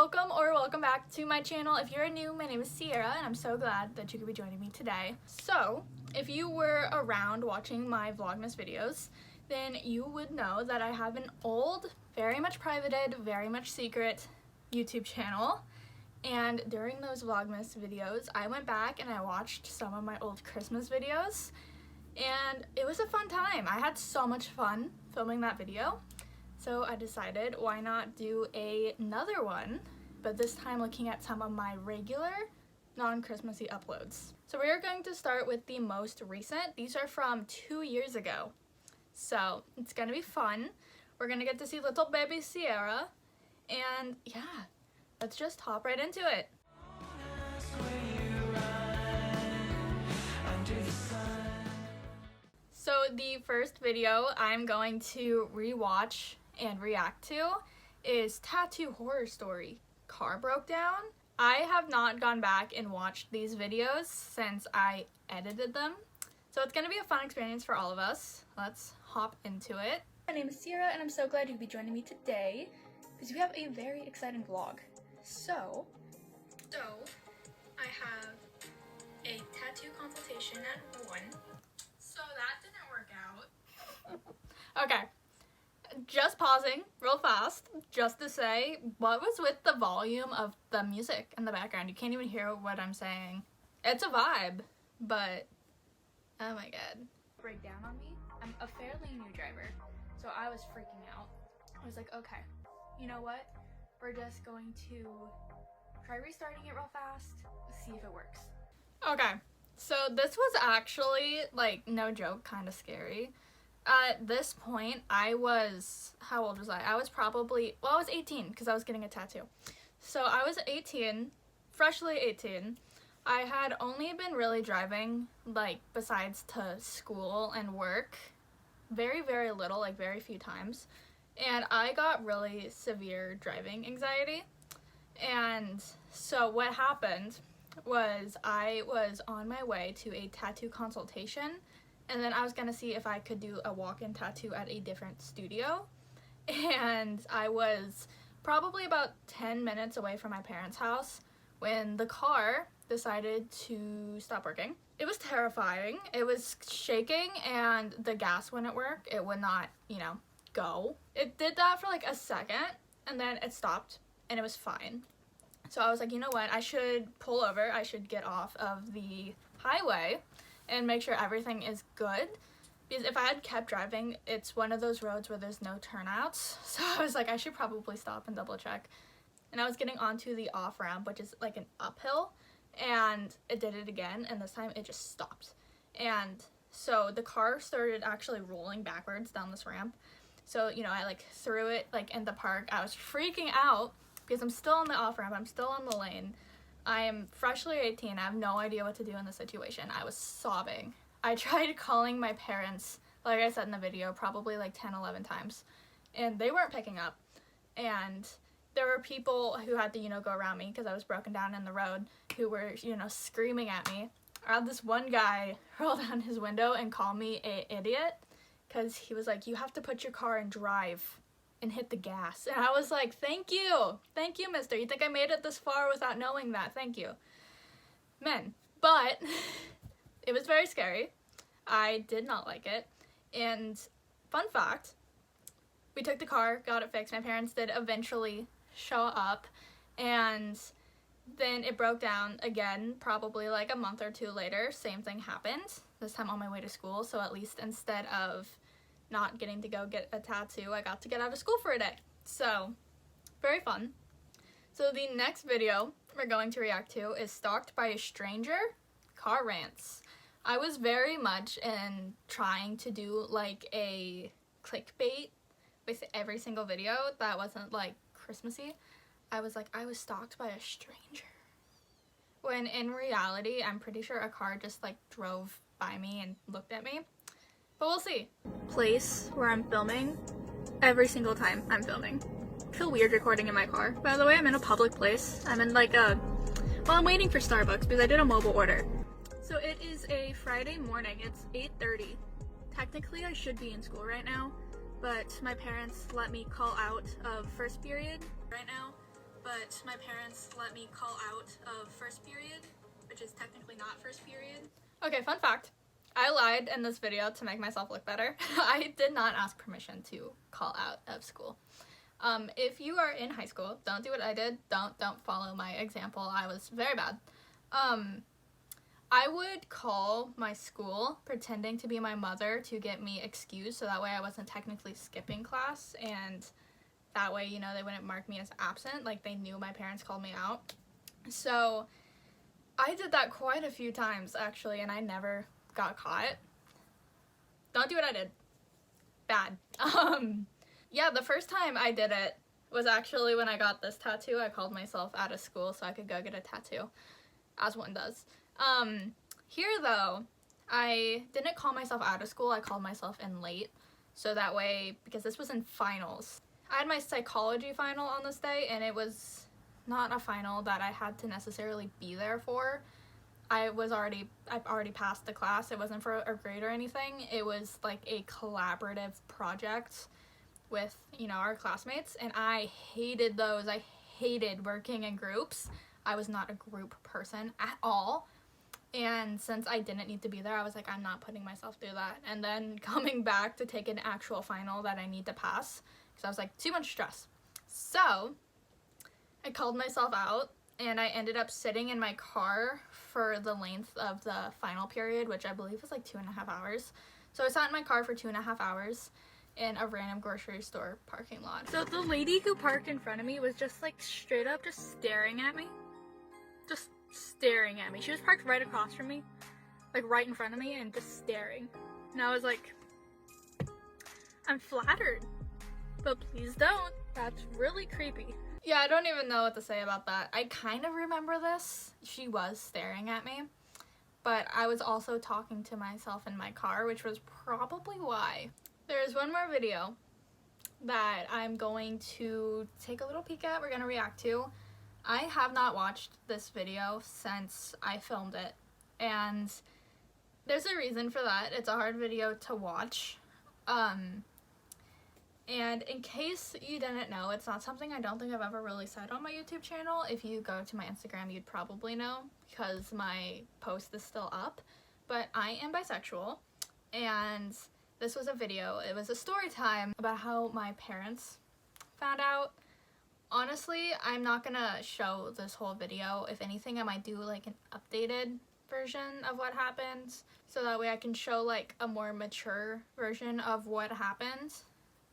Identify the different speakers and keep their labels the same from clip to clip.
Speaker 1: welcome back to my channel. If you're new, my name is Sierra and I'm so glad that you could be joining me today. So, if you were around watching my Vlogmas videos, then you would know that I have an old, very much privated, very much secret YouTube channel. And during those Vlogmas videos, I went back and I watched some of my old Christmas videos. And it was a fun time. I had so much fun filming that video. So I decided, why not do another one, but this time looking at some of my regular non-Christmassy uploads. So we are going to start with the most recent. These are from 2 years ago. So it's gonna be fun. We're gonna get to see little baby Sierra. And yeah, let's just hop right into it. So the first video I'm going to rewatch and react to is Tattoo Horror Story. Car broke down. I have not gone back and watched these videos since I edited them. So it's going to be a fun experience for all of us. Let's hop into it. My name is Sierra and I'm so glad you could be joining me today because we have a very exciting vlog. So I have a tattoo consultation at 1. So that didn't work out. Okay, just pausing real fast just to say, what was with the volume of the music in the background? You can't even hear what I'm saying. It's a vibe, but oh my god. Break down on me. I'm a fairly new driver, so I was freaking out. I was like, okay, you know what? We're just going to try restarting it real fast, see if it works. Okay. So this was actually, like, no joke, kind of scary. At this point, I was, how old was I? I was probably, well, I was 18 because I was getting a tattoo. So I was 18, freshly 18. I had only been really driving, like, besides to school and work, very, very little, like, very few times. And I got really severe driving anxiety. And so what happened was I was on my way to a tattoo consultation, and then I was gonna see if I could do a walk-in tattoo at a different studio, and I was probably about 10 minutes away from my parents' house when the car decided to stop working. It was terrifying. It was shaking and the gas wouldn't work. It would not, go. It did that for like a second and then it stopped and it was fine. So I was like, you know what, I should pull over, I should get off of the highway and make sure everything is good. Because if I had kept driving, it's one of those roads where there's no turnouts. So I was like, I should probably stop and double check. And I was getting onto the off ramp, which is like an uphill, and it did it again, and this time it just stopped. And so the car started actually rolling backwards down this ramp. So, I like threw it like in the park. I was freaking out because I'm still on the off-ramp, I'm still on the lane. I am freshly 18, I have no idea what to do in this situation. I was sobbing. I tried calling my parents, like I said in the video, probably like 10, 11 times, and they weren't picking up. And there were people who had to, go around me because I was broken down in the road, who were, screaming at me. I had this one guy roll down his window and call me an idiot because he was like, you have to put your car in drive and hit the gas. And I was like, thank you, mister. You think I made it this far without knowing that? Thank you. Men. But it was very scary. I did not like it. And fun fact, we took the car, got it fixed. My parents did eventually show up, and then it broke down again, probably like a month or 2 later. Same thing happened, this time on my way to school. So at least instead of not getting to go get a tattoo, I got to get out of school for a day. So, very fun. So the next video we're going to react to is Stalked by a Stranger, Car Rants. I was very much in trying to do like a clickbait with every single video that wasn't like Christmassy. I was like, I was stalked by a stranger. When in reality, I'm pretty sure a car just like drove by me and looked at me. But we'll see. Place where I'm filming every single time I'm filming. I feel weird recording in my car. By the way, I'm in a public place. I'm in like I'm waiting for Starbucks because I did a mobile order. So it is a Friday morning. It's 8:30. Technically, I should be in school right now, but my parents let me call out of first period right now but my parents let me call out of first period, which is technically not first period. Okay, fun fact. I lied in this video to make myself look better. I did not ask permission to call out of school. If you are in high school, don't do what I did. Don't follow my example. I was very bad. I would call my school pretending to be my mother to get me excused, so that way I wasn't technically skipping class, and that way, you know, they wouldn't mark me as absent. Like, they knew my parents called me out. So I did that quite a few times, actually, and I never got caught. Don't do what I did. Bad. Yeah, the first time I did it was actually when I got this tattoo. I called myself out of school so I could go get a tattoo, as one does. Here though, I didn't call myself out of school, I called myself in late. So that way, because this was in finals. I had my psychology final on this day, and it was not a final that I had to necessarily be there for. I've already passed the class. It wasn't for a grade or anything. It was like a collaborative project with, you know, our classmates, and I hated those. I hated working in groups. I was not a group person at all, and since I didn't need to be there, I was like, I'm not putting myself through that. And then coming back to take an actual final that I need to pass, because I was like, too much stress. So I called myself out, and I ended up sitting in my car for the length of the final period, which I believe was like 2.5 hours. So I sat in my car for 2.5 hours in a random grocery store parking lot. So the lady who parked in front of me was just like straight up just staring at me. Just staring at me. She was parked right across from me, like right in front of me, and just staring. And I was like, I'm flattered, but please don't. That's really creepy. Yeah, I don't even know what to say about that. I kind of remember this. She was staring at me, but I was also talking to myself in my car, which was probably why. There's one more video that I'm going to take a little peek at, we're going to react to. I have not watched this video since I filmed it, and there's a reason for that. It's a hard video to watch. And in case you didn't know, it's not something I don't think I've ever really said on my YouTube channel. If you go to my Instagram, you'd probably know, because my post is still up. But I am bisexual, and this was a video. It was a story time about how my parents found out. Honestly, I'm not gonna show this whole video. If anything, I might do like an updated version of what happened, so that way I can show like a more mature version of what happened.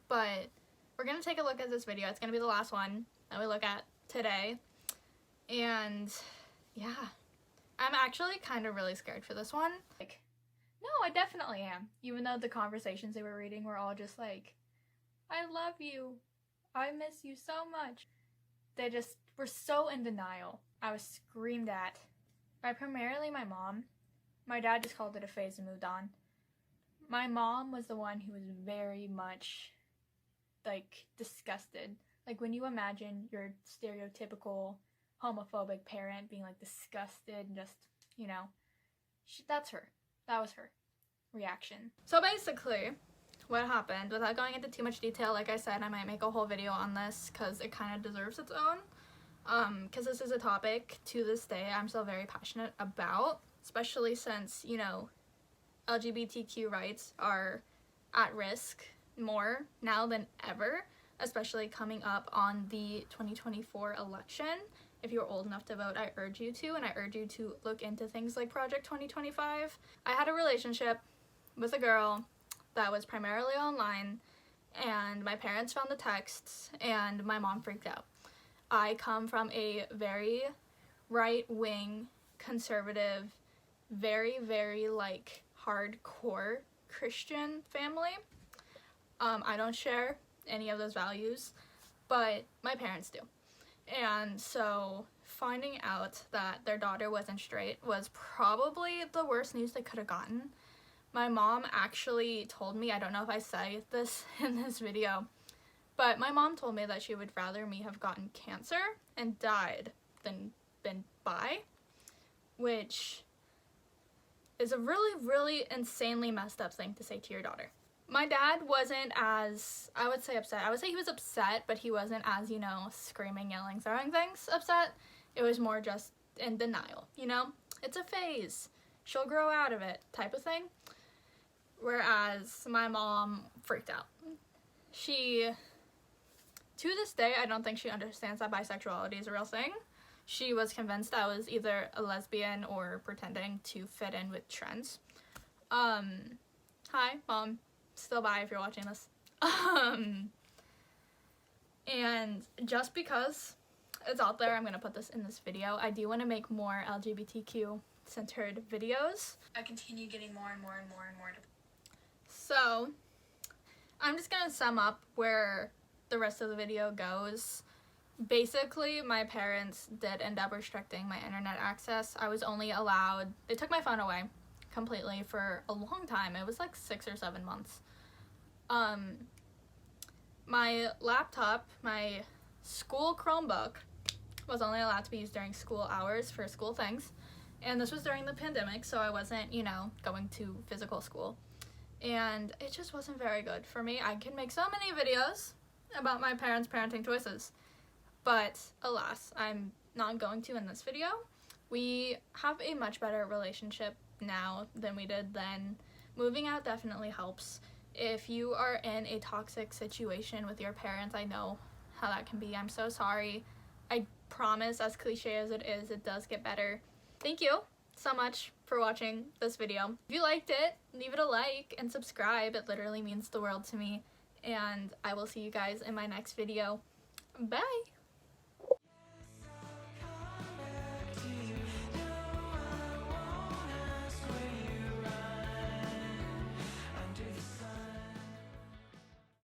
Speaker 1: But we're gonna take a look at this video. It's gonna be the last one that we look at today. And yeah, I'm actually kind of really scared for this one. Like, no, I definitely am. Even though the conversations they were reading were all just like, I love you. I miss you so much. They just were so in denial. I was screamed at by primarily my mom. My dad just called it a phase and moved on. My mom was the one who was very much like disgusted. Like when you imagine your stereotypical homophobic parent being like disgusted and just, you know, that's her. That was her reaction. So basically, what happened, without going into too much detail, like I said, I might make a whole video on this because it kind of deserves its own. Because this is a topic to this day I'm still very passionate about, especially since, you know, LGBTQ rights are at risk more now than ever, especially coming up on the 2024 election. If you're old enough to vote, I urge you to, and I urge you to look into things like Project 2025. I had a relationship with a girl that was primarily online, and my parents found the texts, and my mom freaked out. I come from a very right-wing, conservative, very, very, like, hardcore Christian family. I don't share any of those values, but my parents do. And so finding out that their daughter wasn't straight was probably the worst news they could have gotten. My mom actually told me, I don't know if I say this in this video, but my mom told me that she would rather me have gotten cancer and died than been bi, which is a really, really insanely messed up thing to say to your daughter. My dad wasn't as, I would say upset. I would say he was upset, but he wasn't as, you know, screaming, yelling, throwing things upset. It was more just in denial, you know? It's a phase. She'll grow out of it type of thing. Whereas my mom freaked out. She, to this day, I don't think she understands that bisexuality is a real thing. She was convinced I was either a lesbian or pretending to fit in with trends. Hi, Mom. Still bye if you're watching this. And just because it's out there, I'm gonna put this in this video. I do want to make more LGBTQ centered videos. I continue getting more and more and more and more. So I'm just gonna sum up where the rest of the video goes. Basically, my parents did end up restricting my internet access. I was only allowed, they took my phone away completely for a long time. It was like 6 or 7 months. My laptop, my school Chromebook, was only allowed to be used during school hours for school things. And this was during the pandemic, so I wasn't, you know, going to physical school. And it just wasn't very good for me. I can make so many videos about my parents' parenting choices, but alas, I'm not going to in this video. We have a much better relationship now than we did then. Moving out definitely helps. If you are in a toxic situation with your parents, I know how that can be. I'm so sorry. I promise, as cliche as it is, it does get better. Thank you so much for watching this video. If you liked it, leave it a like and subscribe. It literally means the world to me. And I will see you guys in my next video. Bye!